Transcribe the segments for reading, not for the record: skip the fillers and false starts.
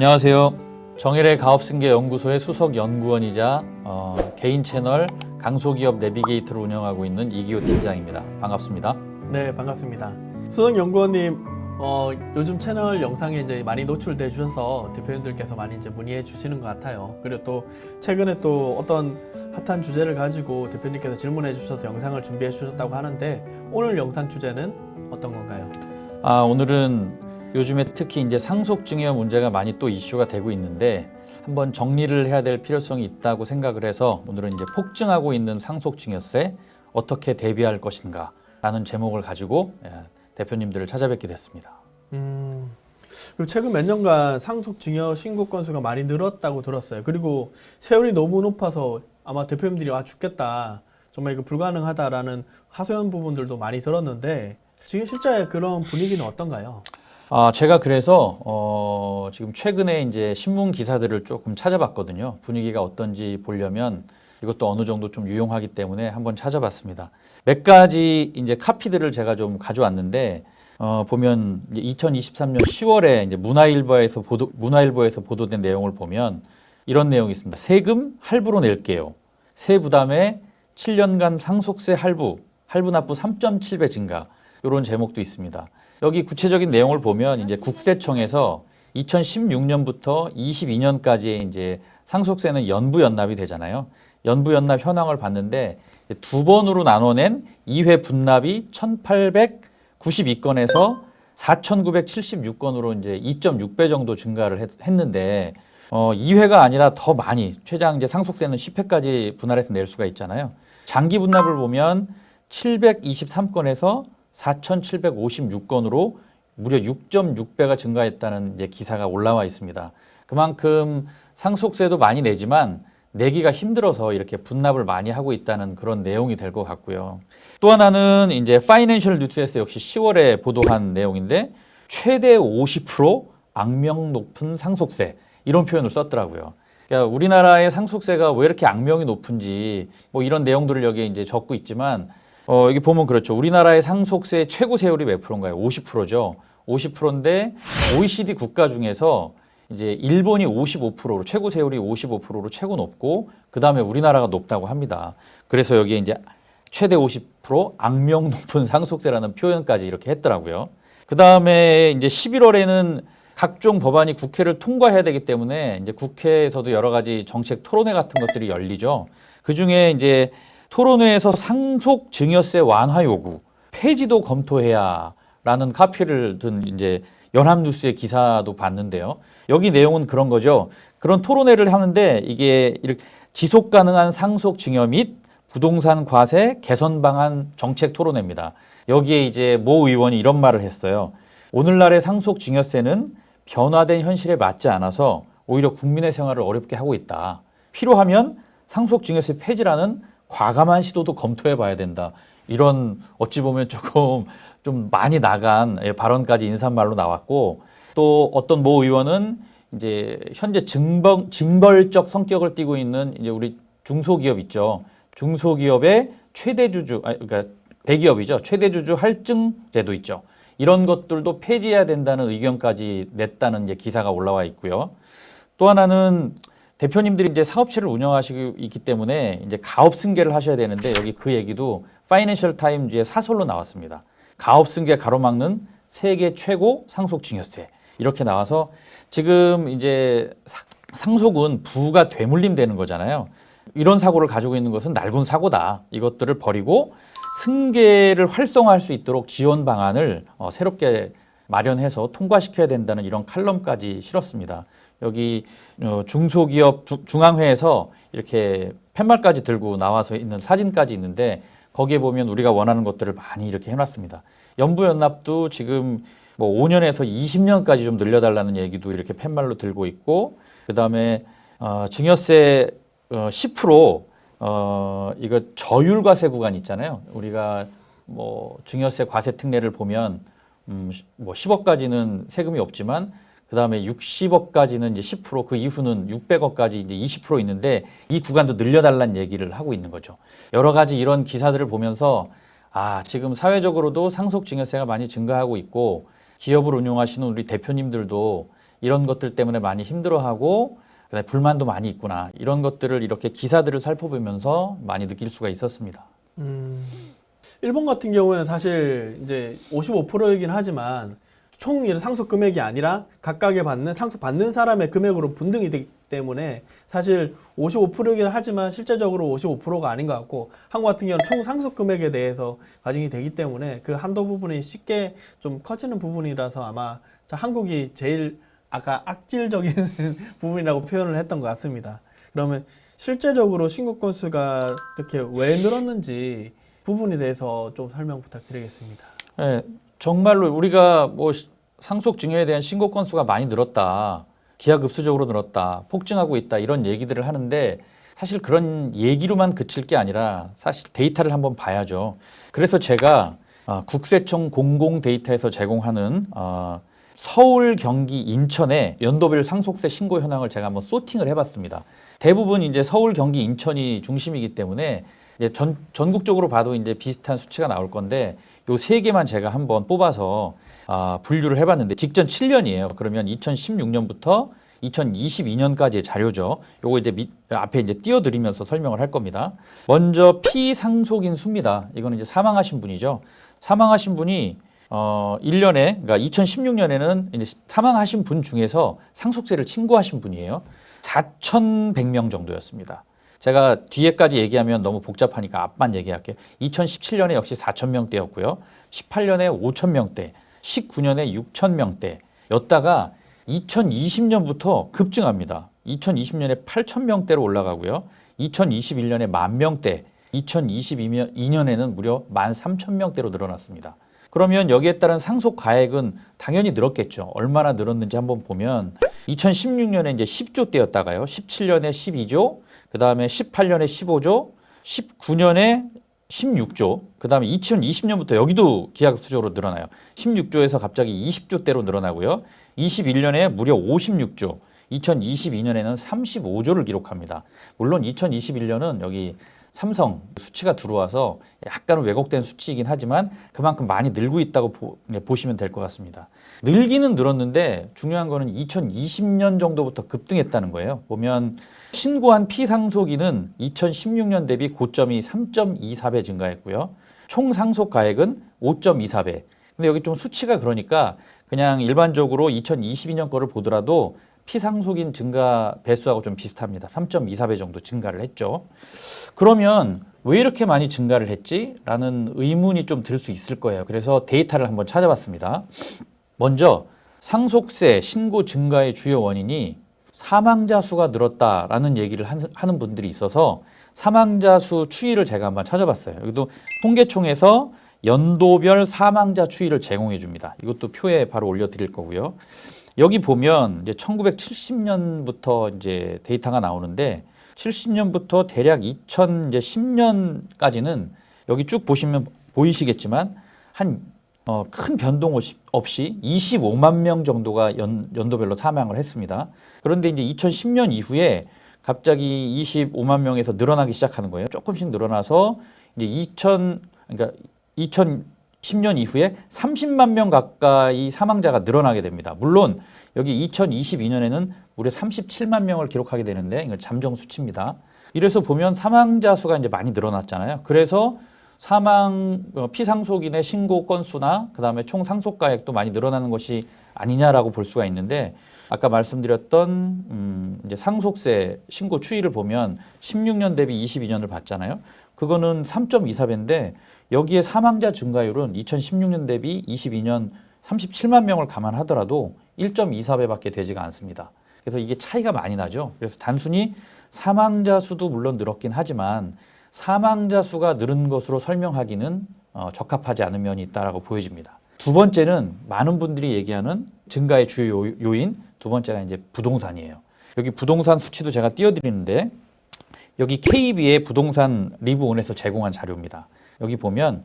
안녕하세요. 정일의 가업승계연구소의 수석 연구원이자 개인 채널 강소기업 내비게이터를 운영하고 있는 이기호 팀장입니다. 반갑습니다. 네, 반갑습니다. 수석 연구원님, 요즘 채널 영상에 이제 많이 노출돼 주셔서 대표님들께서 많이 이제 문의해 주시는 것 같아요. 그리고 또 최근에 또 어떤 핫한 주제를 가지고 대표님께서 질문해 주셔서 영상을 준비해 주셨다고 하는데 오늘 영상 주제는 어떤 건가요? 오늘은 요즘에 특히 이제 상속증여 문제가 많이 또 이슈가 되고 있는데 한번 정리를 해야 될 필요성이 있다고 생각을 해서 오늘은 이제 폭증하고 있는 상속증여세 어떻게 대비할 것인가 라는 제목을 가지고 대표님들을 찾아뵙게 됐습니다. 그리고 최근 몇 년간 상속증여 신고 건수가 많이 늘었다고 들었어요. 그리고 세율이 너무 높아서 아마 대표님들이 죽겠다, 정말 이거 불가능하다라는 하소연 부분들도 많이 들었는데 지금 실제 그런 분위기는 어떤가요? 제가 그래서 지금 최근에 이제 신문 기사들을 조금 찾아봤거든요. 분위기가 어떤지 보려면 이것도 어느 정도 좀 유용하기 때문에 한번 찾아봤습니다. 몇 가지 이제 카피들을 제가 좀 가져왔는데 보면 이제 2023년 10월에 이제 문화일보에서 보도된 내용을 보면 이런 내용이 있습니다. 세금 할부로 낼게요. 세 부담에 7년간 상속세 할부 납부 3.7배 증가. 이런 제목도 있습니다. 여기 구체적인 내용을 보면 이제 국세청에서 2016년부터 22년까지의 이제 상속세는 연부연납이 되잖아요. 연부연납 현황을 봤는데 두 번으로 나눠낸 2회 분납이 1,892건에서 4,976건으로 이제 2.6배 정도 증가를 했는데 2회가 아니라 더 많이 최장 이제 상속세는 10회까지 분할해서 낼 수가 있잖아요. 장기 분납을 보면 723건에서 4,756건으로 무려 6.6배가 증가했다는 이제 기사가 올라와 있습니다. 그만큼 상속세도 많이 내지만 내기가 힘들어서 이렇게 분납을 많이 하고 있다는 그런 내용이 될 것 같고요. 또 하나는 이제 파이낸셜 뉴스에서 역시 10월에 보도한 내용인데 최대 50% 악명 높은 상속세 이런 표현을 썼더라고요. 그러니까 우리나라의 상속세가 왜 이렇게 악명이 높은지 뭐 이런 내용들을 여기에 이제 적고 있지만 여기 보면 그렇죠. 우리나라의 상속세 최고 세율이 몇 프로인가요? 50%죠. 50%인데 OECD 국가 중에서 이제 일본이 55%로 최고 세율이 55%로 최고 높고 그 다음에 우리나라가 높다고 합니다. 그래서 여기에 이제 최대 50% 악명 높은 상속세라는 표현까지 이렇게 했더라고요. 그 다음에 이제 11월에는 각종 법안이 국회를 통과해야 되기 때문에 이제 국회에서도 여러 가지 정책 토론회 같은 것들이 열리죠. 그 중에 이제 토론회에서 상속증여세 완화 요구 폐지도 검토해야라는 카피를 든 이제 연합뉴스의 기사도 봤는데요. 여기 내용은 그런 거죠. 그런 토론회를 하는데 이게 이렇게 지속 가능한 상속증여 및 부동산 과세 개선 방안 정책 토론회입니다. 여기에 이제 모 의원이 이런 말을 했어요. 오늘날의 상속증여세는 변화된 현실에 맞지 않아서 오히려 국민의 생활을 어렵게 하고 있다. 필요하면 상속증여세 폐지라는 과감한 시도도 검토해 봐야 된다. 이런 어찌 보면 조금 좀 많이 나간 발언까지 인사말로 나왔고 또 어떤 모 의원은 이제 현재 징벌적 성격을 띠고 있는 이제 우리 중소기업 있죠. 중소기업의 최대주주, 그러니까 대기업이죠. 최대주주 할증 제도 있죠. 이런 것들도 폐지해야 된다는 의견까지 냈다는 이제 기사가 올라와 있고요. 또 하나는 대표님들이 이제 사업체를 운영하시고 있기 때문에 이제 가업 승계를 하셔야 되는데 여기 그 얘기도 파이낸셜 타임즈의 사설로 나왔습니다. 가업 승계 가로막는 세계 최고 상속증여세 이렇게 나와서 지금 이제 상속은 부가 되물림되는 거잖아요. 이런 사고를 가지고 있는 것은 낡은 사고다. 이것들을 버리고 승계를 활성화할 수 있도록 지원 방안을 새롭게 마련해서 통과시켜야 된다는 이런 칼럼까지 실었습니다. 여기 중소기업 중앙회에서 이렇게 팻말까지 들고 나와서 있는 사진까지 있는데 거기에 보면 우리가 원하는 것들을 많이 이렇게 해놨습니다. 연부연납도 지금 뭐 5년에서 20년까지 좀 늘려달라는 얘기도 이렇게 팻말로 들고 있고 그 다음에 증여세 10% 이거 저율과세 구간 있잖아요. 우리가 뭐 증여세 과세 특례를 보면 뭐 10억까지는 세금이 없지만 그 다음에 60억까지는 이제 10%, 그 이후는 600억까지 이제 20% 있는데 이 구간도 늘려달라는 얘기를 하고 있는 거죠. 여러 가지 이런 기사들을 보면서 지금 사회적으로도 상속증여세가 많이 증가하고 있고 기업을 운영하시는 우리 대표님들도 이런 것들 때문에 많이 힘들어하고 그다음에 불만도 많이 있구나. 이런 것들을 이렇게 기사들을 살펴보면서 많이 느낄 수가 있었습니다. 일본 같은 경우에는 사실 이제 55%이긴 하지만 총 상속 금액이 아니라 각각의 상속 받는 사람의 금액으로 분등이 되기 때문에 사실 55%이긴 하지만 실제적으로 55%가 아닌 것 같고, 한국 같은 경우는 총 상속 금액에 대해서 가정이 되기 때문에 그 한도 부분이 쉽게 좀 커지는 부분이라서 아마 한국이 제일 아까 악질적인 부분이라고 표현을 했던 것 같습니다. 그러면 실제적으로 신고 건수가 이렇게 왜 늘었는지 부분에 대해서 좀 설명 부탁드리겠습니다. 네, 정말로 우리가 뭐 상속 증여에 대한 신고 건수가 많이 늘었다, 기하급수적으로 늘었다, 폭증하고 있다 이런 얘기들을 하는데 사실 그런 얘기로만 그칠 게 아니라 사실 데이터를 한번 봐야죠. 그래서 제가 국세청 공공 데이터에서 제공하는 서울, 경기, 인천의 연도별 상속세 신고 현황을 제가 한번 소팅을 해봤습니다. 대부분 이제 서울, 경기, 인천이 중심이기 때문에 이제 전국적으로 봐도 이제 비슷한 수치가 나올 건데 요 세 개만 제가 한번 뽑아서 분류를 해봤는데 직전 7년이에요. 그러면 2016년부터 2022년까지의 자료죠. 요거 이제 앞에 이제 띄워드리면서 설명을 할 겁니다. 먼저 피상속인 수입니다. 이거는 이제 사망하신 분이죠. 사망하신 분이 1년에, 그러니까 2016년에는 이제 사망하신 분 중에서 상속세를 신고하신 분이에요. 4,100명 정도였습니다. 제가 뒤에까지 얘기하면 너무 복잡하니까 앞만 얘기할게요. 2017년에 역시 4,000명대였고요. 18년에 5,000명대, 19년에 6,000명대였다가 2020년부터 급증합니다. 2020년에 8,000명대로 올라가고요. 2021년에 10,000명대, 2022년에는 무려 13,000명대로 늘어났습니다. 그러면 여기에 따른 상속 가액은 당연히 늘었겠죠. 얼마나 늘었는지 한번 보면 2016년에 이제 10조대였다가요. 17년에 12조, 그 다음에 18년에 15조, 19년에 16조, 그 다음에 2020년부터 여기도 기하급수적으로 늘어나요. 16조에서 갑자기 20조대로 늘어나고요. 21년에 무려 56조, 2022년에는 35조를 기록합니다. 물론 2021년은 여기 삼성 수치가 들어와서 약간은 왜곡된 수치이긴 하지만 그만큼 많이 늘고 있다고 보시면 될 것 같습니다. 늘기는 늘었는데 중요한 거는 2020년 정도부터 급등했다는 거예요. 보면 신고한 피상속인은 2016년 대비 고점이 3.24배 증가했고요. 총 상속 가액은 5.24배. 근데 여기 좀 수치가 그러니까 그냥 일반적으로 2022년 거를 보더라도 피상속인 증가 배수하고 좀 비슷합니다. 3.24배 정도 증가를 했죠. 그러면 왜 이렇게 많이 증가를 했지? 라는 의문이 좀 들 수 있을 거예요. 그래서 데이터를 한번 찾아봤습니다. 먼저 상속세 신고 증가의 주요 원인이 사망자 수가 늘었다라는 얘기를 하는 분들이 있어서 사망자 수 추이를 제가 한번 찾아봤어요. 여기도 통계청에서 연도별 사망자 추이를 제공해 줍니다. 이것도 표에 바로 올려드릴 거고요. 여기 보면 이제 1970년부터 이제 데이터가 나오는데 70년부터 대략 2010년까지는 여기 쭉 보시면 보이시겠지만 한 큰 변동 없이 25만 명 정도가 연도별로 사망을 했습니다. 그런데 이제 2010년 이후에 갑자기 25만 명에서 늘어나기 시작하는 거예요. 조금씩 늘어나서 이제 2010년 이후에 30만 명 가까이 사망자가 늘어나게 됩니다. 물론 여기 2022년에는 무려 37만 명을 기록하게 되는데 이건 잠정 수치입니다. 이래서 보면 사망자 수가 이제 많이 늘어났잖아요. 그래서 피상속인의 신고 건수나 그다음에 총 상속가액도 많이 늘어나는 것이 아니냐라고 볼 수가 있는데 아까 말씀드렸던 이제 상속세 신고 추이를 보면 16년 대비 22년을 봤잖아요. 그거는 3.24배인데 여기에 사망자 증가율은 2016년 대비 22년 37만 명을 감안하더라도 1.24배밖에 되지가 않습니다. 그래서 이게 차이가 많이 나죠. 그래서 단순히 사망자 수도 물론 늘었긴 하지만 사망자 수가 늘은 것으로 설명하기는 적합하지 않은 면이 있다라고 보여집니다. 두 번째는 많은 분들이 얘기하는 증가의 주요 요인, 두 번째가 이제 부동산이에요. 여기 부동산 수치도 제가 띄워드리는데 여기 KB의 부동산 리브온에서 제공한 자료입니다. 여기 보면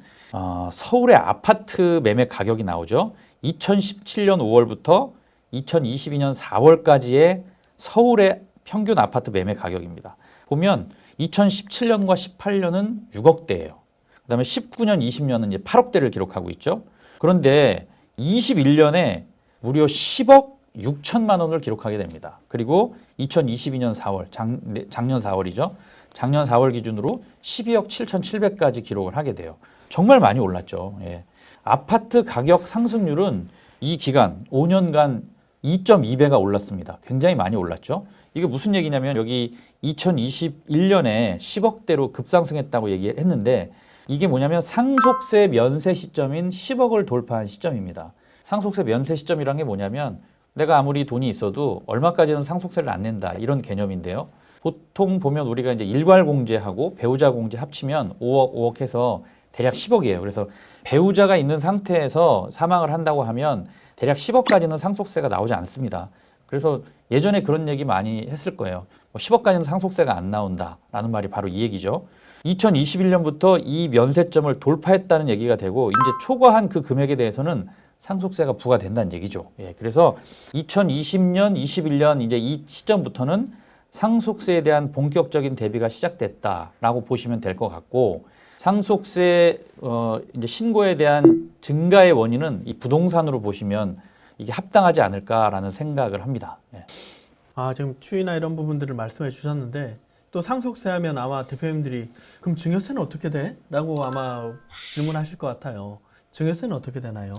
서울의 아파트 매매 가격이 나오죠. 2017년 5월부터 2022년 4월까지의 서울의 평균 아파트 매매 가격입니다. 보면 2017년과 18년은 6억대예요. 그다음에 19년, 20년은 이제 8억대를 기록하고 있죠. 그런데 21년에 무려 10억 6천만 원을 기록하게 됩니다. 그리고 2022년 4월, 작년 4월이죠. 작년 4월 기준으로 12억 7,700까지 기록을 하게 돼요. 정말 많이 올랐죠. 예. 아파트 가격 상승률은 이 기간 5년간 2.2배가 올랐습니다. 굉장히 많이 올랐죠. 이게 무슨 얘기냐면 여기 2021년에 10억대로 급상승했다고 얘기했는데 이게 뭐냐면 상속세 면세 시점인 10억을 돌파한 시점입니다. 상속세 면세 시점이란 게 뭐냐면 내가 아무리 돈이 있어도 얼마까지는 상속세를 안 낸다 이런 개념인데요. 보통 보면 우리가 이제 일괄 공제하고 배우자 공제 합치면 5억 해서 대략 10억이에요. 그래서 배우자가 있는 상태에서 사망을 한다고 하면 대략 10억까지는 상속세가 나오지 않습니다. 그래서 예전에 그런 얘기 많이 했을 거예요. 10억까지는 상속세가 안 나온다라는 말이 바로 이 얘기죠. 2021년부터 이 면세점을 돌파했다는 얘기가 되고 이제 초과한 그 금액에 대해서는 상속세가 부과된다는 얘기죠. 예, 그래서 2020년, 21년 이제 이 시점부터는 상속세에 대한 본격적인 대비가 시작됐다라고 보시면 될 것 같고 상속세 이제 신고에 대한 증가의 원인은 이 부동산으로 보시면 이게 합당하지 않을까라는 생각을 합니다. 예. 지금 추이나 이런 부분들을 말씀해 주셨는데 또 상속세 하면 아마 대표님들이 그럼 증여세는 어떻게 돼? 라고 아마 질문하실 것 같아요. 증여세는 어떻게 되나요?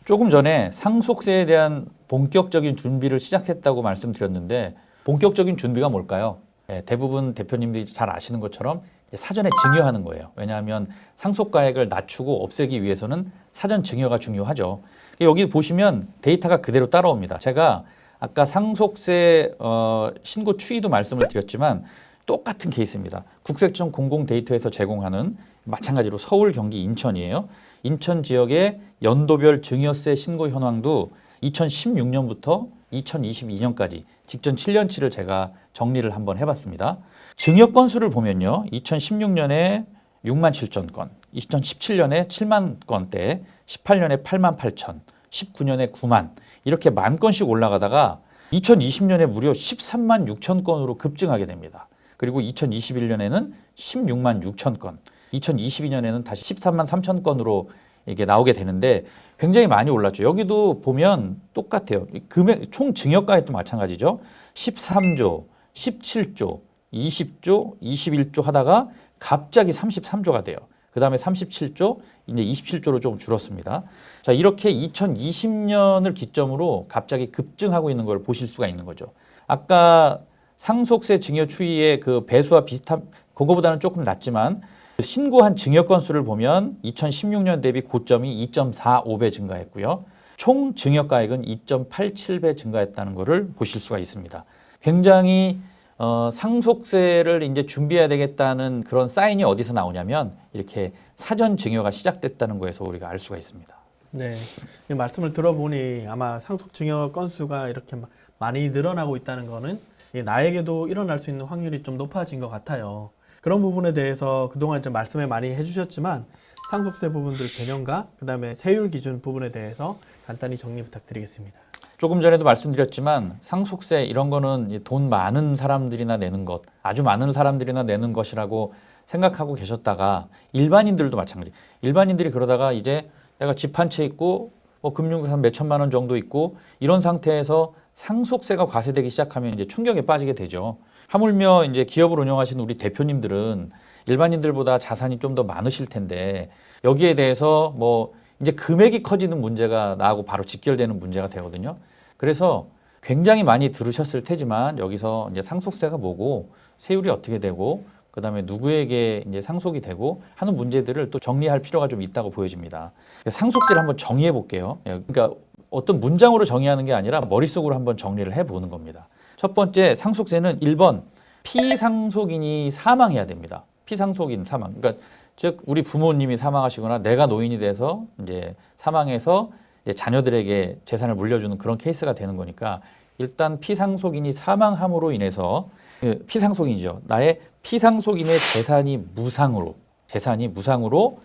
조금 전에 상속세에 대한 본격적인 준비를 시작했다고 말씀드렸는데 본격적인 준비가 뭘까요? 예, 대부분 대표님들이 잘 아시는 것처럼 이제 사전에 증여하는 거예요. 왜냐하면 상속가액을 낮추고 없애기 위해서는 사전 증여가 중요하죠. 여기 보시면 데이터가 그대로 따라옵니다. 제가 아까 상속세 신고 추이도 말씀을 드렸지만 똑같은 케이스입니다. 국세청 공공 데이터에서 제공하는 마찬가지로 서울, 경기, 인천이에요. 인천 지역의 연도별 증여세 신고 현황도 2016년부터 2022년까지 직전 7년치를 제가 정리를 한번 해봤습니다. 증여 건수를 보면요. 2016년에 6만 7천 건, 2017년에 7만 건대, 18년에 8만 8천, 19년에 9만 이렇게 만 건씩 올라가다가 2020년에 무려 13만 6천 건으로 급증하게 됩니다. 그리고 2021년에는 16만 6천 건, 2022년에는 다시 13만 3천 건으로 이게 나오게 되는데 굉장히 많이 올랐죠. 여기도 보면 똑같아요. 금액 총 증여가액도 마찬가지죠. 13조, 17조, 20조, 21조 하다가 갑자기 33조가 돼요. 그 다음에 37조, 이제 27조로 좀 줄었습니다. 자, 이렇게 2020년을 기점으로 갑자기 급증하고 있는 걸 보실 수가 있는 거죠. 아까 상속세 증여 추이의 그 배수와 비슷한, 그거보다는 조금 낮지만 신고한 증여 건수를 보면 2016년 대비 고점이 2.45배 증가했고요. 총 증여가액은 2.87배 증가했다는 것을 보실 수가 있습니다. 굉장히 상속세를 이제 준비해야 되겠다는 그런 사인이 어디서 나오냐면 이렇게 사전 증여가 시작됐다는 거에서 우리가 알 수가 있습니다. 네, 이 말씀을 들어보니 아마 상속 증여 건수가 이렇게 많이 늘어나고 있다는 거는 나에게도 일어날 수 있는 확률이 좀 높아진 것 같아요. 그런 부분에 대해서 그동안 좀 말씀을 많이 해주셨지만 상속세 부분들 개념과 그 다음에 세율 기준 부분에 대해서 간단히 정리 부탁드리겠습니다. 조금 전에도 말씀드렸지만 상속세 이런 거는 돈 많은 사람들이나 내는 것, 아주 많은 사람들이나 내는 것이라고 생각하고 계셨다가 일반인들도 마찬가지. 일반인들이 그러다가 이제 내가 집 한 채 있고 금융산 몇 천만 원 정도 있고 이런 상태에서 상속세가 과세되기 시작하면 이제 충격에 빠지게 되죠. 하물며 이제 기업을 운영하시는 우리 대표님들은 일반인들보다 자산이 좀 더 많으실 텐데 여기에 대해서 뭐 이제 금액이 커지는 문제가 나하고 바로 직결되는 문제가 되거든요. 그래서 굉장히 많이 들으셨을 테지만 여기서 이제 상속세가 뭐고 세율이 어떻게 되고 그다음에 누구에게 이제 상속이 되고 하는 문제들을 또 정리할 필요가 좀 있다고 보여집니다. 상속세를 한번 정리해 볼게요. 그러니까 어떤 문장으로 정의하는 게 아니라 머릿속으로 한번 정리를 해 보는 겁니다. 첫 번째 상속세는 1번 피상속인이 사망해야 됩니다. 피상속인 사망. 그러니까 즉 우리 부모님이 사망하시거나 내가 노인이 돼서 이제 사망해서 이제 자녀들에게 재산을 물려주는 그런 케이스가 되는 거니까 일단 피상속인이 사망함으로 인해서 피상속인이죠. 나의 피상속인의 재산이 무상으로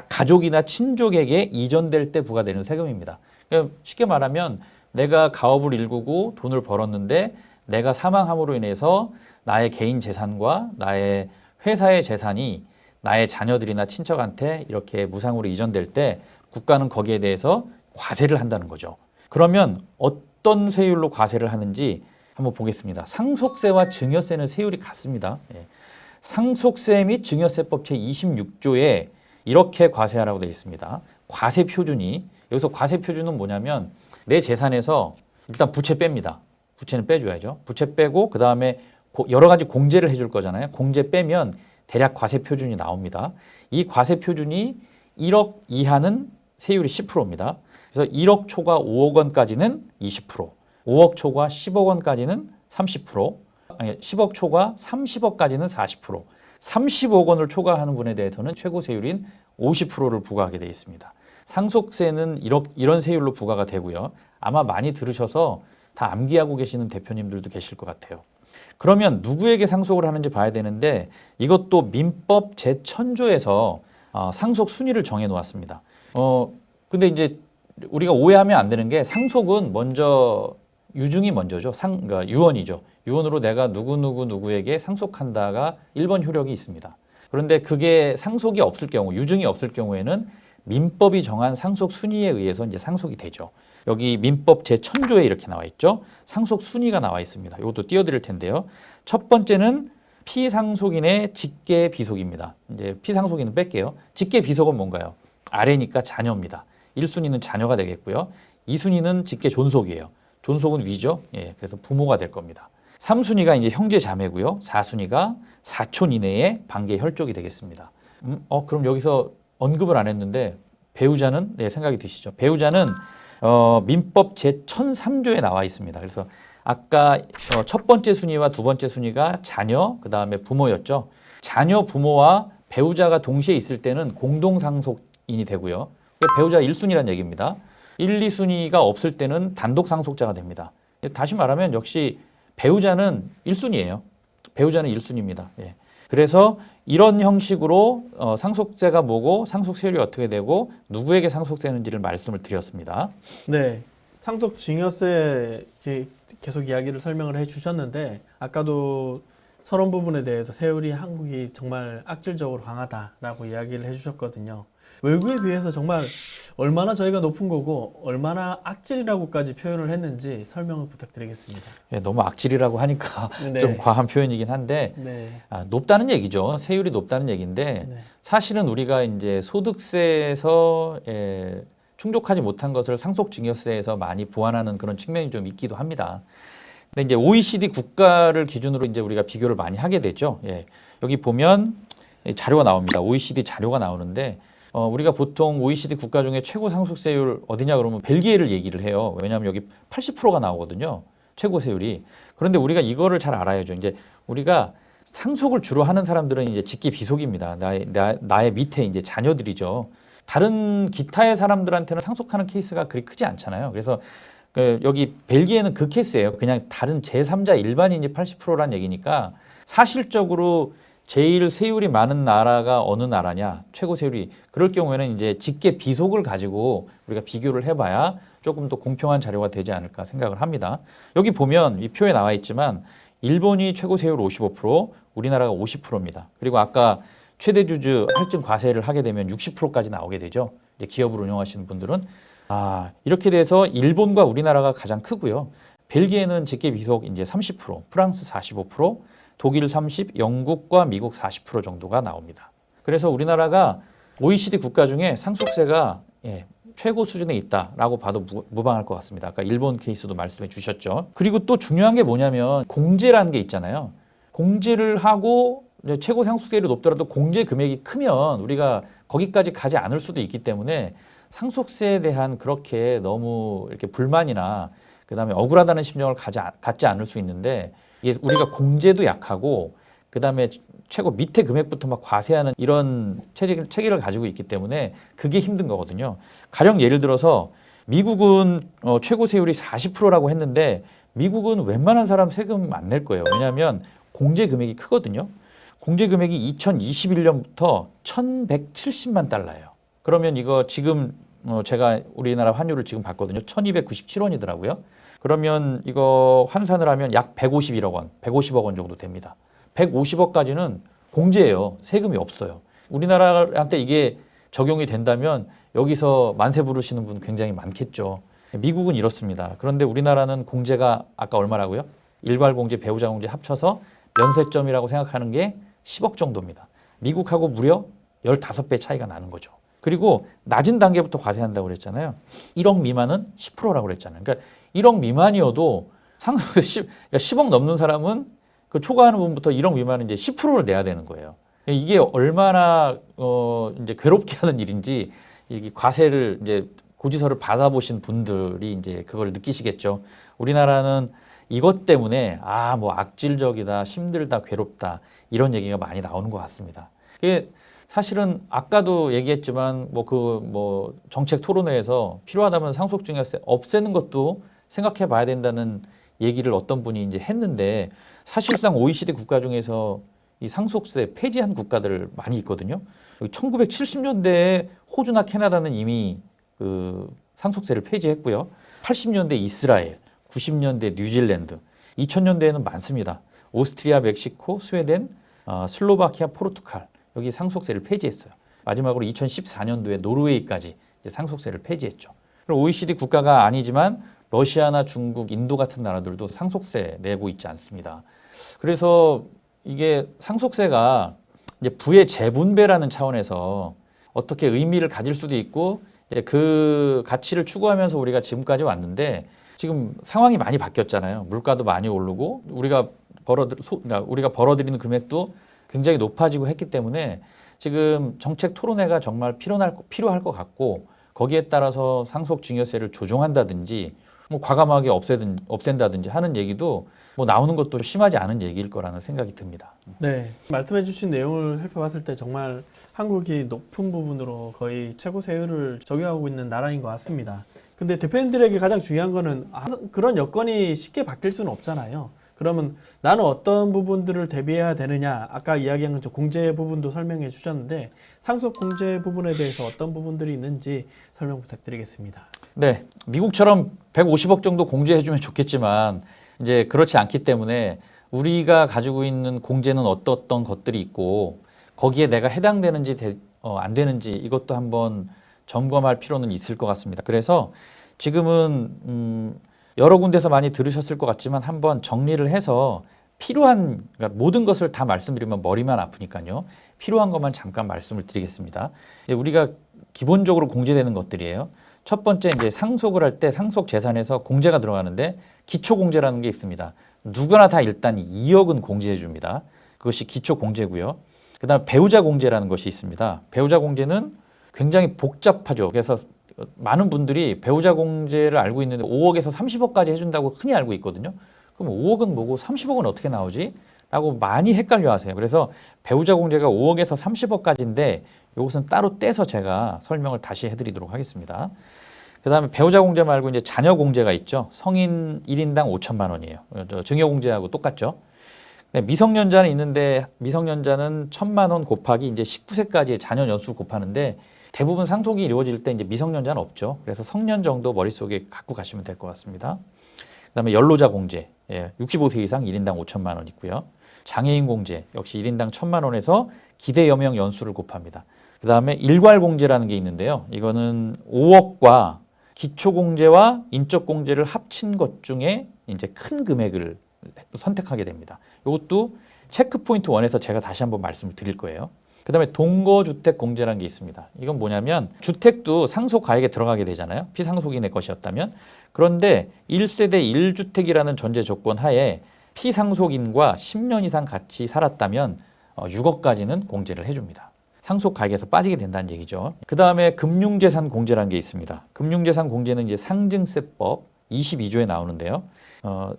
가족이나 친족에게 이전될 때 부과되는 세금입니다. 그러니까 쉽게 말하면 내가 가업을 일구고 돈을 벌었는데 내가 사망함으로 인해서 나의 개인 재산과 나의 회사의 재산이 나의 자녀들이나 친척한테 이렇게 무상으로 이전될 때 국가는 거기에 대해서 과세를 한다는 거죠. 그러면 어떤 세율로 과세를 하는지 한번 보겠습니다. 상속세와 증여세는 세율이 같습니다. 예. 상속세 및 증여세법 제26조에 이렇게 과세하라고 되어 있습니다. 과세 표준이, 여기서 과세 표준은 뭐냐면 내 재산에서 일단 부채 뺍니다. 부채는 빼줘야죠. 부채 빼고 그 다음에 여러 가지 공제를 해줄 거잖아요. 공제 빼면 대략 과세 표준이 나옵니다. 이 과세 표준이 1억 이하는 세율이 10%입니다. 그래서 1억 초과 5억 원까지는 20%, 5억 초과 10억 원까지는 30%, 아니 10억 초과 30억까지는 40%, 30억 원을 초과하는 분에 대해서는 최고 세율인 50%를 부과하게 되어 있습니다. 상속세는 이런 세율로 부과가 되고요. 아마 많이 들으셔서 다 암기하고 계시는 대표님들도 계실 것 같아요. 그러면 누구에게 상속을 하는지 봐야 되는데 이것도 민법 제1000조에서 상속 순위를 정해 놓았습니다. 근데 이제 우리가 오해하면 안 되는 게 상속은 먼저 유증이 먼저죠. 그러니까 유언이죠. 유언으로 내가 누구에게 상속한다가 1번 효력이 있습니다. 그런데 그게 상속이 없을 경우, 유증이 없을 경우에는 민법이 정한 상속 순위에 의해서 이제 상속이 되죠. 여기 민법 제1000조에 이렇게 나와 있죠. 상속 순위가 나와 있습니다. 이것도 띄워드릴 텐데요. 첫 번째는 피상속인의 직계 비속입니다. 이제 피상속인은 뺄게요. 직계 비속은 뭔가요? 아래니까 자녀입니다. 1순위는 자녀가 되겠고요. 2순위는 직계 존속이에요. 존속은 위죠. 예, 그래서 부모가 될 겁니다. 3순위가 이제 형제 자매고요. 4순위가 사촌 이내의 반계 혈족이 되겠습니다. 그럼 여기서 언급을 안 했는데 배우자는 생각이 드시죠? 배우자는 민법 제1003조에 나와 있습니다. 그래서 아까 첫 번째 순위와 두 번째 순위가 자녀, 그 다음에 부모였죠. 자녀, 부모와 배우자가 동시에 있을 때는 공동상속인이 되고요. 배우자 1순위란 얘기입니다. 1, 2순위가 없을 때는 단독 상속자가 됩니다. 다시 말하면 역시 배우자는 1순위예요. 배우자는 1순위입니다. 예. 그래서 이런 형식으로 상속세가 뭐고 상속세율이 어떻게 되고 누구에게 상속세는지를 말씀을 드렸습니다. 네, 상속 증여세 계속 이야기를 설명을 해주셨는데 아까도 서론 부분에 대해서 세율이 한국이 정말 악질적으로 강하다라고 이야기를 해주셨거든요. 외국에 비해서 정말 얼마나 저희가 높은 거고 얼마나 악질이라고까지 표현을 했는지 설명을 부탁드리겠습니다. 예, 너무 악질이라고 하니까 네. 좀 과한 표현이긴 한데 네. 높다는 얘기죠. 세율이 높다는 얘기인데 네. 사실은 우리가 이제 소득세에서 충족하지 못한 것을 상속증여세에서 많이 보완하는 그런 측면이 좀 있기도 합니다. 근데 이제 OECD 국가를 기준으로 이제 우리가 비교를 많이 하게 되죠. 예. 여기 보면 자료가 나옵니다. OECD 자료가 나오는데 우리가 보통 OECD 국가 중에 최고 상속세율 어디냐 그러면 벨기에를 얘기를 해요. 왜냐하면 여기 80%가 나오거든요. 최고 세율이. 그런데 우리가 이거를 잘 알아야죠. 이제 우리가 상속을 주로 하는 사람들은 이제 직계 비속입니다. 나의 밑에 이제 자녀들이죠. 다른 기타의 사람들한테는 상속하는 케이스가 그리 크지 않잖아요. 그래서 여기 벨기에는 그 케이스예요. 그냥 다른 제3자 일반인이 80%란 얘기니까 사실적으로 제일 세율이 많은 나라가 어느 나라냐, 최고 세율이 그럴 경우에는 이제 직계 비속을 가지고 우리가 비교를 해봐야 조금 더 공평한 자료가 되지 않을까 생각을 합니다. 여기 보면 이 표에 나와 있지만 일본이 최고 세율 55%, 우리나라가 50%입니다. 그리고 아까 최대 주주 할증 과세를 하게 되면 60%까지 나오게 되죠. 이제 기업을 운영하시는 분들은 이렇게 돼서 일본과 우리나라가 가장 크고요. 벨기에는 직계 비속 이제 30%, 프랑스 45%, 독일 30, 영국과 미국 40% 정도가 나옵니다. 그래서 우리나라가 OECD 국가 중에 상속세가 최고 수준에 있다라고 봐도 무방할 것 같습니다. 아까 일본 케이스도 말씀해 주셨죠. 그리고 또 중요한 게 뭐냐면 공제라는 게 있잖아요. 공제를 하고 최고 상속세율이 높더라도 공제 금액이 크면 우리가 거기까지 가지 않을 수도 있기 때문에 상속세에 대한 그렇게 너무 이렇게 불만이나 그다음에 억울하다는 심정을 갖지 않을 수 있는데 이게 우리가 공제도 약하고 그다음에 최고 밑에 금액부터 막 과세하는 이런 체계를 가지고 있기 때문에 그게 힘든 거거든요. 가령 예를 들어서 미국은 최고 세율이 40%라고 했는데 미국은 웬만한 사람 세금 안 낼 거예요. 왜냐하면 공제 금액이 크거든요. 공제 금액이 2021년부터 1,170만 달러예요. 그러면 이거 지금 제가 우리나라 환율을 지금 봤거든요. 1,297원이더라고요. 그러면 이거 환산을 하면 약 151억 원, 150억 원 정도 됩니다. 150억까지는 공제예요. 세금이 없어요. 우리나라한테 이게 적용이 된다면 여기서 만세 부르시는 분 굉장히 많겠죠. 미국은 이렇습니다. 그런데 우리나라는 공제가 아까 얼마라고요? 일괄 공제, 배우자 공제 합쳐서 면세점이라고 생각하는 게 10억 정도입니다. 미국하고 무려 15배 차이가 나는 거죠. 그리고 낮은 단계부터 과세한다고 그랬잖아요. 1억 미만은 10%라고 그랬잖아요. 그러니까 1억 미만이어도 10억 넘는 사람은 그 초과하는 부분부터 1억 미만은 이제 10%를 내야 되는 거예요. 이게 얼마나 이제 괴롭게 하는 일인지 이게 과세를 이제 고지서를 받아보신 분들이 이제 그걸 느끼시겠죠. 우리나라는 이것 때문에 뭐 악질적이다, 힘들다, 괴롭다 이런 얘기가 많이 나오는 것 같습니다. 이게 사실은 아까도 얘기했지만 뭐 정책 토론회에서 필요하다면 상속증여세 없애는 것도 생각해 봐야 된다는 얘기를 어떤 분이 이제 했는데 사실상 OECD 국가 중에서 이 상속세 폐지한 국가들 많이 있거든요. 1970년대에 호주나 캐나다는 이미 그 상속세를 폐지했고요. 80년대 이스라엘, 90년대 뉴질랜드, 2000년대에는 많습니다. 오스트리아, 멕시코, 스웨덴, 슬로바키아, 포르투갈 여기 상속세를 폐지했어요. 마지막으로 2014년도에 노르웨이까지 이제 상속세를 폐지했죠. 그리고 OECD 국가가 아니지만 러시아나 중국, 인도 같은 나라들도 상속세 내고 있지 않습니다. 그래서 이게 상속세가 이제 부의 재분배라는 차원에서 어떻게 의미를 가질 수도 있고 이제 그 가치를 추구하면서 우리가 지금까지 왔는데 지금 상황이 많이 바뀌었잖아요. 물가도 많이 오르고 우리가 벌어들이는 금액도 굉장히 높아지고 했기 때문에 지금 정책 토론회가 정말 필요할 것 같고 거기에 따라서 상속증여세를 조정한다든지 뭐 과감하게 없앤다든지 하는 얘기도 뭐 나오는 것도 심하지 않은 얘기일 거라는 생각이 듭니다. 네, 말씀해주신 내용을 살펴봤을 때 정말 한국이 높은 부분으로 거의 최고 세율을 적용하고 있는 나라인 것 같습니다. 근데 대표님들에게 가장 중요한 거는 그런 여건이 쉽게 바뀔 수는 없잖아요. 그러면 나는 어떤 부분들을 대비해야 되느냐, 아까 이야기한 공제 부분도 설명해 주셨는데 상속 공제 부분에 대해서 어떤 부분들이 있는지 설명 부탁드리겠습니다. 네, 미국처럼 150억 정도 공제해주면 좋겠지만 이제 그렇지 않기 때문에 우리가 가지고 있는 공제는 어떤 것들이 있고 거기에 내가 해당되는지 안 되는지 이것도 한번 점검할 필요는 있을 것 같습니다. 그래서 지금은 여러 군데서 많이 들으셨을 것 같지만 한번 정리를 해서 그러니까 모든 것을 다 말씀드리면 머리만 아프니까요. 필요한 것만 잠깐 말씀을 드리겠습니다. 우리가 기본적으로 공제되는 것들이에요. 첫 번째 이제 상속을 할 때 상속 재산에서 공제가 들어가는데 기초 공제라는 게 있습니다. 누구나 다 일단 2억은 공제해 줍니다. 그것이 기초 공제고요. 그다음 배우자 공제라는 것이 있습니다. 배우자 공제는 굉장히 복잡하죠. 그래서 많은 분들이 배우자 공제를 알고 있는데 5억에서 30억까지 해준다고 흔히 알고 있거든요. 그럼 5억은 뭐고 30억은 어떻게 나오지? 라고 많이 헷갈려 하세요. 그래서 배우자 공제가 5억에서 30억까지인데 이것은 따로 떼서 제가 설명을 다시 해드리도록 하겠습니다. 그 다음에 배우자 공제 말고 이제 자녀 공제가 있죠. 성인 1인당 5천만 원이에요. 증여 공제하고 똑같죠. 네, 미성년자는 있는데 미성년자는 1,000만 원 곱하기 이제 19세까지의 자녀 연수 곱하는데 대부분 상속이 이루어질 때 이제 미성년자는 없죠. 그래서 성년 정도 머릿속에 갖고 가시면 될 것 같습니다. 그다음에 연로자 공제, 65세 이상 1인당 5천만 원 있고요. 장애인 공제 역시 1인당 1,000만 원에서 기대 여명 연수를 곱합니다. 그다음에 일괄 공제라는 게 있는데요. 이거는 5억과 기초 공제와 인적 공제를 합친 것 중에 이제 큰 금액을 선택하게 됩니다. 이것도 체크 포인트 1에서 제가 다시 한번 말씀을 드릴 거예요. 그다음에 동거주택 공제라는 게 있습니다. 이건 뭐냐면 주택도 상속 가액에 들어가게 되잖아요. 피상속인의 것이었다면. 그런데 1세대 1주택이라는 전제 조건 하에 피상속인과 10년 이상 같이 살았다면 6억까지는 공제를 해줍니다. 상속 가액에서 빠지게 된다는 얘기죠. 그다음에 금융재산 공제라는 게 있습니다. 금융재산 공제는 이제 상증세법 22조에 나오는데요.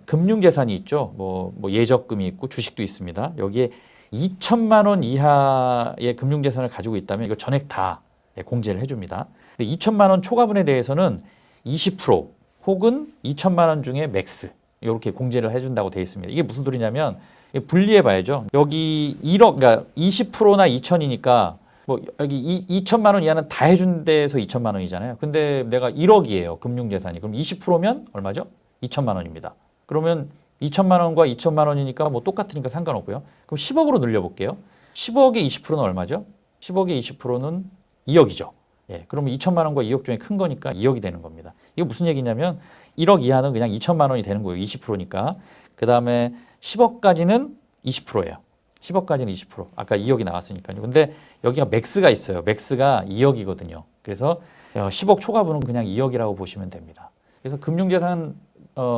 금융재산이 있죠. 뭐 예적금이 있고 주식도 있습니다. 여기에 2천만 원 이하의 금융재산을 가지고 있다면 이거 전액 다 공제를 해줍니다. 근데 2천만 원 초과분에 대해서는 20% 혹은 2천만 원 중에 맥스 이렇게 공제를 해준다고 되어 있습니다. 이게 무슨 소리냐면 분리해 봐야죠. 여기 1억, 그러니까 20%나 2천이니까 뭐 여기 2천만 원 이하는 다 해준 데에서 2천만 원이잖아요. 근데 내가 1억이에요. 금융재산이. 그럼 20%면 얼마죠? 2천만 원입니다. 그러면 2천만 원과 2천만 원이니까 뭐 똑같으니까 상관없고요. 그럼 10억으로 늘려볼게요. 10억의 20%는 얼마죠? 10억의 20%는 2억이죠. 예, 그러면 2천만 원과 2억 중에 큰 거니까 2억이 되는 겁니다. 이거 무슨 얘기냐면 1억 이하는 그냥 2천만 원이 되는 거예요. 20%니까. 그 다음에 10억까지는 20%예요. 10억까지는 20%. 아까 2억이 나왔으니까요. 근데 여기가 맥스가 있어요. 맥스가 2억이거든요. 그래서 10억 초과분은 그냥 2억이라고 보시면 됩니다. 그래서 금융재산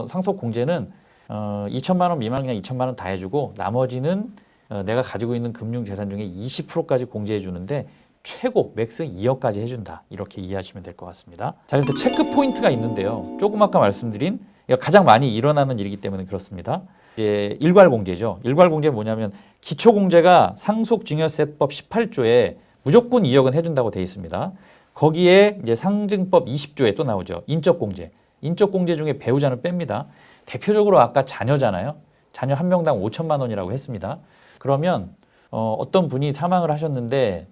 상속 공제는 2천만 원 미만 그냥 2천만 원 다 해주고 나머지는 내가 가지고 있는 금융재산 중에 20%까지 공제해 주는데 최고 맥스 2억까지 해준다. 이렇게 이해하시면 될 것 같습니다. 자, 그래서 체크 포인트가 있는데요. 조금 아까 말씀드린 가장 많이 일어나는 일이기 때문에 그렇습니다. 이제 일괄공제죠. 일괄공제는 뭐냐면 기초공제가 상속증여세법 18조에 무조건 2억은 해준다고 되어 있습니다. 거기에 이제 상증법 20조에 또 나오죠. 인적공제. 인적공제 중에 배우자는 뺍니다. 대표적으로 아까 자녀잖아요. 자녀 한 명당 5천만 원이라고 했습니다. 그러면 어떤 분이 사망을 하셨는데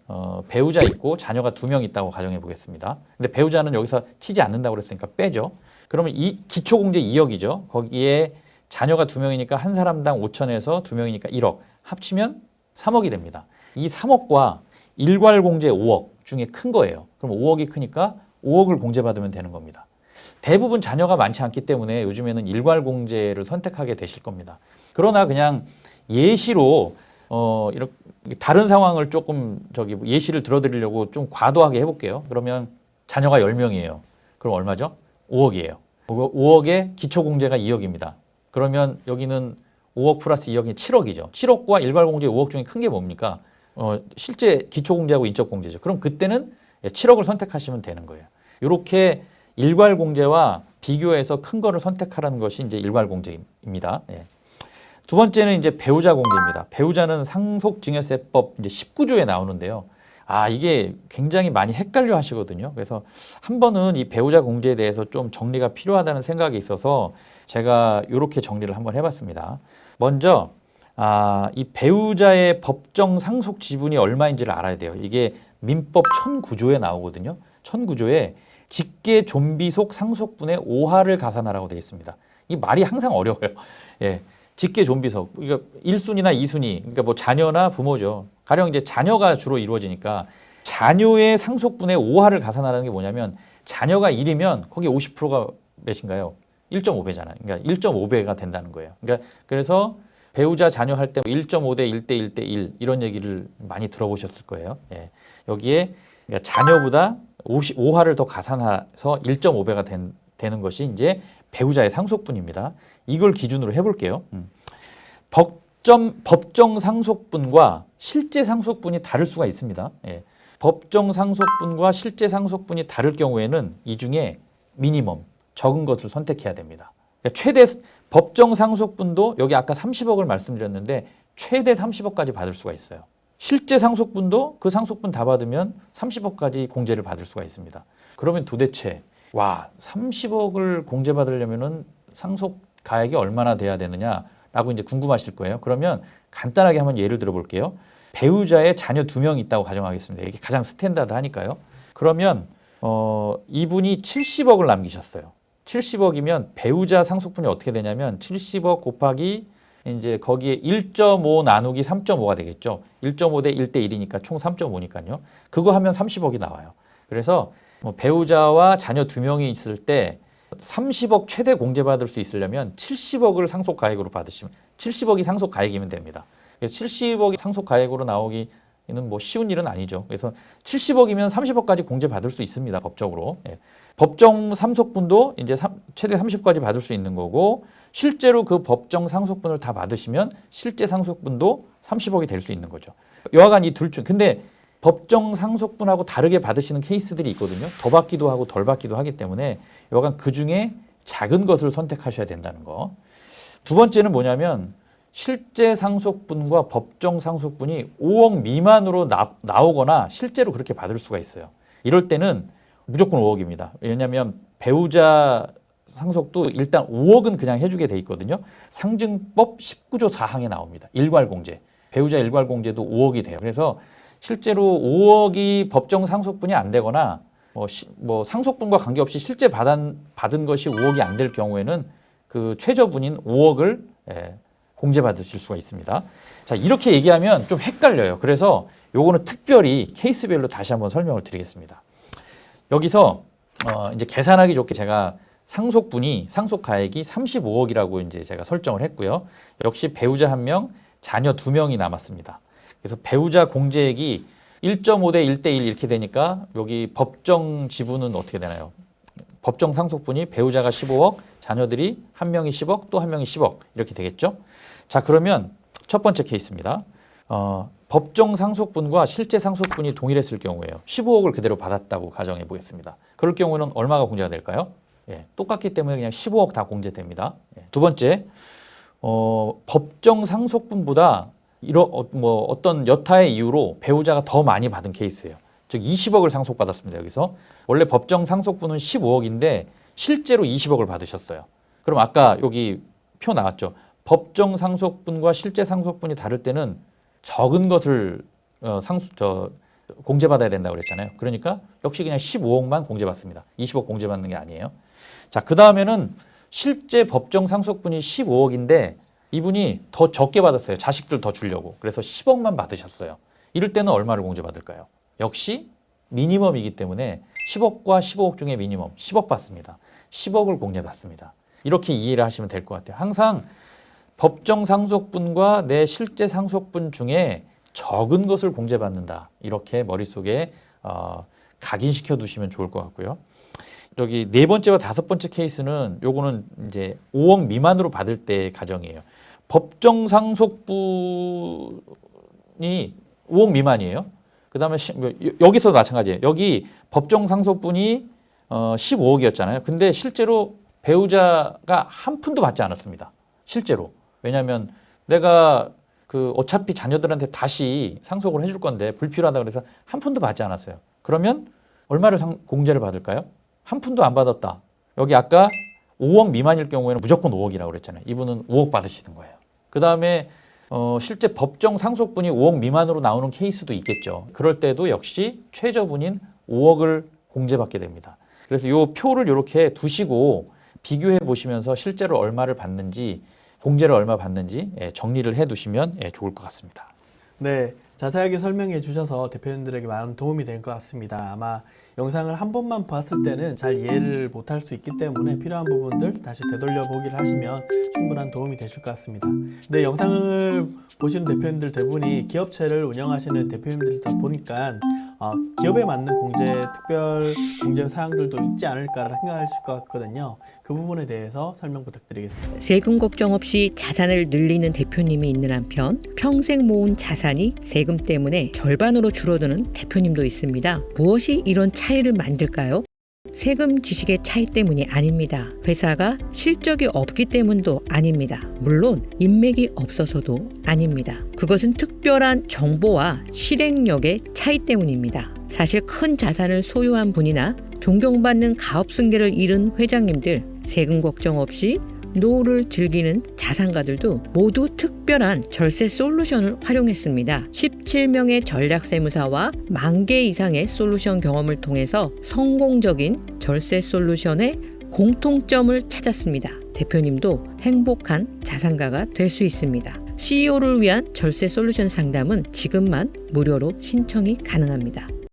배우자 있고 자녀가 2명 있다고 가정해 보겠습니다. 근데 배우자는 여기서 치지 않는다고 그랬으니까 빼죠. 그러면 이 기초공제 2억이죠. 거기에 자녀가 2명이니까 한 사람당 5천에서 2명이니까 1억 합치면 3억이 됩니다. 이 3억과 일괄공제 5억 중에 큰 거예요. 그럼 5억이 크니까 5억을 공제받으면 되는 겁니다. 대부분 자녀가 많지 않기 때문에 요즘에는 일괄공제를 선택하게 되실 겁니다. 그러나 그냥 예시로 이렇게 다른 상황을 조금 예시를 들어드리려고 좀 과도하게 해볼게요. 그러면 자녀가 10명이에요. 그럼 얼마죠? 5억이에요. 5억에 기초공제가 2억입니다. 그러면 여기는 5억 플러스 2억이 7억이죠. 7억과 일괄공제 5억 중에 큰 게 뭡니까? 실제 기초공제하고 인적공제죠. 그럼 그때는 7억을 선택하시면 되는 거예요. 이렇게 일괄공제와 비교해서 큰 거를 선택하라는 것이 이제 일괄공제입니다. 예. 두 번째는 이제 배우자 공제입니다. 배우자는 상속증여세법 이제 19조에 나오는데요. 이게 굉장히 많이 헷갈려 하시거든요. 그래서 한 번은 이 배우자 공제에 대해서 좀 정리가 필요하다는 생각이 있어서 제가 이렇게 정리를 한번 해봤습니다. 먼저 이 배우자의 법정 상속 지분이 얼마인지를 알아야 돼요. 이게 민법 1009조에 나오거든요. 1009조에 직계 좀비속 상속분의 5하를 가산하라고 되어 있습니다. 이 말이 항상 어려워요. 예. 직계 좀비속. 그러니까 1순위나 2순위. 그러니까 뭐 자녀나 부모죠. 가령 이제 자녀가 주로 이루어지니까 자녀의 상속분의 5하를 가산하라는 게 뭐냐면 자녀가 1이면 거기 50%가 몇인가요? 1.5배잖아요. 그러니까 1.5배가 된다는 거예요. 그러니까 그래서 배우자 자녀 할 때 1.5대 1대 1대 1 이런 얘기를 많이 들어보셨을 거예요. 예. 여기에 그러니까 자녀보다 5하를 더 가산해서 1.5배가 되는 것이 이제 배우자의 상속분입니다. 이걸 기준으로 해볼게요. 법정 상속분과 실제 상속분이 다를 수가 있습니다. 예. 법정 상속분과 실제 상속분이 다를 경우에는 이 중에 미니멈, 적은 것을 선택해야 됩니다. 그러니까 최대 법정 상속분도 여기 아까 30억을 말씀드렸는데 최대 30억까지 받을 수가 있어요. 실제 상속분도 그 상속분 다 받으면 30억까지 공제를 받을 수가 있습니다. 그러면 도대체 30억을 공제받으려면은 상속 가액이 얼마나 돼야 되느냐라고 이제 궁금하실 거예요. 그러면 간단하게 한번 예를 들어 볼게요. 배우자의 자녀 2명 있다고 가정하겠습니다. 이게 가장 스탠다드 하니까요. 그러면 이분이 70억을 남기셨어요. 70억이면 배우자 상속분이 어떻게 되냐면 70억 곱하기 이제 거기에 1.5 나누기 3.5가 되겠죠. 1.5 대 1대 1이니까 총 3.5니까요. 그거 하면 30억이 나와요. 그래서 배우자와 자녀 2명이 있을 때 30억 최대 공제받을 수 있으려면 70억을 상속 가액으로 받으시면 70억이 상속 가액이면 됩니다. 그래서 70억이 상속 가액으로 나오기는 뭐 쉬운 일은 아니죠. 그래서 70억이면 30억까지 공제받을 수 있습니다. 법적으로. 예. 법정 상속분도 이제 최대 30억까지 받을 수 있는 거고 실제로 그 법정 상속분을 다 받으시면 실제 상속분도 30억이 될 수 있는 거죠. 여하간 이 둘 중 근데 법정 상속분하고 다르게 받으시는 케이스들이 있거든요. 더 받기도 하고 덜 받기도 하기 때문에 여간 그 중에 작은 것을 선택하셔야 된다는 거. 두 번째는 뭐냐면 실제 상속분과 법정 상속분이 5억 미만으로 나오거나 실제로 그렇게 받을 수가 있어요. 이럴 때는 무조건 5억입니다. 왜냐하면 배우자 상속도 일단 5억은 그냥 해주게 돼 있거든요. 상증법 19조 4항에 나옵니다. 일괄공제. 배우자 일괄공제도 5억이 돼요. 그래서 실제로 5억이 법정 상속분이 안 되거나 뭐 상속분과 관계없이 실제 받은 것이 5억이 안 될 경우에는 그 최저분인 5억을 공제받으실 수가 있습니다. 자, 이렇게 얘기하면 좀 헷갈려요. 그래서 요거는 특별히 케이스별로 다시 한번 설명을 드리겠습니다. 여기서 이제 계산하기 좋게 제가 상속가액이 35억이라고 이제 제가 설정을 했고요. 역시 배우자 1명, 자녀 2명이 남았습니다. 그래서 배우자 공제액이 1.5 대 1대 1 이렇게 되니까 여기 법정 지분은 어떻게 되나요? 법정 상속분이 배우자가 15억, 자녀들이 1명이 10억, 또 1명이 10억 이렇게 되겠죠? 자, 그러면 첫 번째 케이스입니다. 법정 상속분과 실제 상속분이 동일했을 경우에요. 15억을 그대로 받았다고 가정해 보겠습니다. 그럴 경우는 얼마가 공제가 될까요? 예, 똑같기 때문에 그냥 15억 다 공제됩니다. 예. 두 번째, 법정 상속분보다 어떤 여타의 이유로 배우자가 더 많이 받은 케이스예요. 즉 20억을 상속받았습니다. 여기서 원래 법정 상속분은 15억인데 실제로 20억을 받으셨어요. 그럼 아까 여기 표 나왔죠. 법정 상속분과 실제 상속분이 다를 때는 적은 것을 공제받아야 된다고 그랬잖아요. 그러니까 역시 그냥 15억만 공제받습니다. 20억 공제받는 게 아니에요. 자, 그 다음에는 실제 법정 상속분이 15억인데 이분이 더 적게 받았어요. 자식들 더 주려고. 그래서 10억만 받으셨어요. 이럴 때는 얼마를 공제받을까요? 역시 미니멈이기 때문에 10억과 15억 중에 미니멈 10억 받습니다. 10억을 공제받습니다. 이렇게 이해를 하시면 될 것 같아요. 항상 법정 상속분과 내 실제 상속분 중에 적은 것을 공제받는다. 이렇게 머릿속에 각인시켜 두시면 좋을 것 같고요. 여기 네 번째와 다섯 번째 케이스는 요거는 이제 5억 미만으로 받을 때 가정이에요. 법정 상속분이 5억 미만이에요. 그다음에 여기서도 마찬가지예요. 여기 법정 상속분이 15억이었잖아요. 근데 실제로 배우자가 한 푼도 받지 않았습니다. 실제로. 왜냐하면 내가 어차피 자녀들한테 다시 상속을 해줄 건데 불필요하다 그래서 한 푼도 받지 않았어요. 그러면 얼마를 공제를 받을까요? 한 푼도 안 받았다. 여기 아까 5억 미만일 경우에는 무조건 5억이라고 그랬잖아요. 이분은 5억 받으시는 거예요. 그 다음에 실제 법정 상속분이 5억 미만으로 나오는 케이스도 있겠죠. 그럴 때도 역시 최저분인 5억을 공제받게 됩니다. 그래서 이 표를 이렇게 두시고 비교해 보시면서 실제로 얼마를 받는지, 공제를 얼마 받는지 정리를 해 두시면 좋을 것 같습니다. 네, 자세하게 설명해 주셔서 대표님들에게 많은 도움이 될 것 같습니다. 아마 영상을 한 번만 봤을 때는 잘 이해를 못할 수 있기 때문에 필요한 부분들 다시 되돌려 보기를 하시면 충분한 도움이 되실 것 같습니다. 네, 영상을 보시는 대표님들 대부분이 기업체를 운영하시는 대표님들이다 보니까 기업에 맞는 특별 공제 사항들도 있지 않을까 생각하실 것 같거든요. 그 부분에 대해서 설명 부탁드리겠습니다. 세금 걱정 없이 자산을 늘리는 대표님이 있는 한편 평생 모은 자산이 세금 때문에 절반으로 줄어드는 대표님도 있습니다. 무엇이 이런 차이를 만들까요? 세금 지식의 차이 때문이 아닙니다. 회사가 실적이 없기 때문도 아닙니다. 물론 인맥이 없어서도 아닙니다. 그것은 특별한 정보와 실행력의 차이 때문입니다. 사실 큰 자산을 소유한 분이나 존경받는 가업 승계를 잃은 회장님들, 세금 걱정 없이 노후를 즐기는 자산가들도 모두 특별한 절세 솔루션을 활용했습니다. 17명의 전략세무사와 10,000개 이상의 솔루션 경험을 통해서 성공적인 절세 솔루션의 공통점을 찾았습니다. 대표님도 행복한 자산가가 될 수 있습니다. CEO를 위한 절세 솔루션 상담은 지금만 무료로 신청이 가능합니다.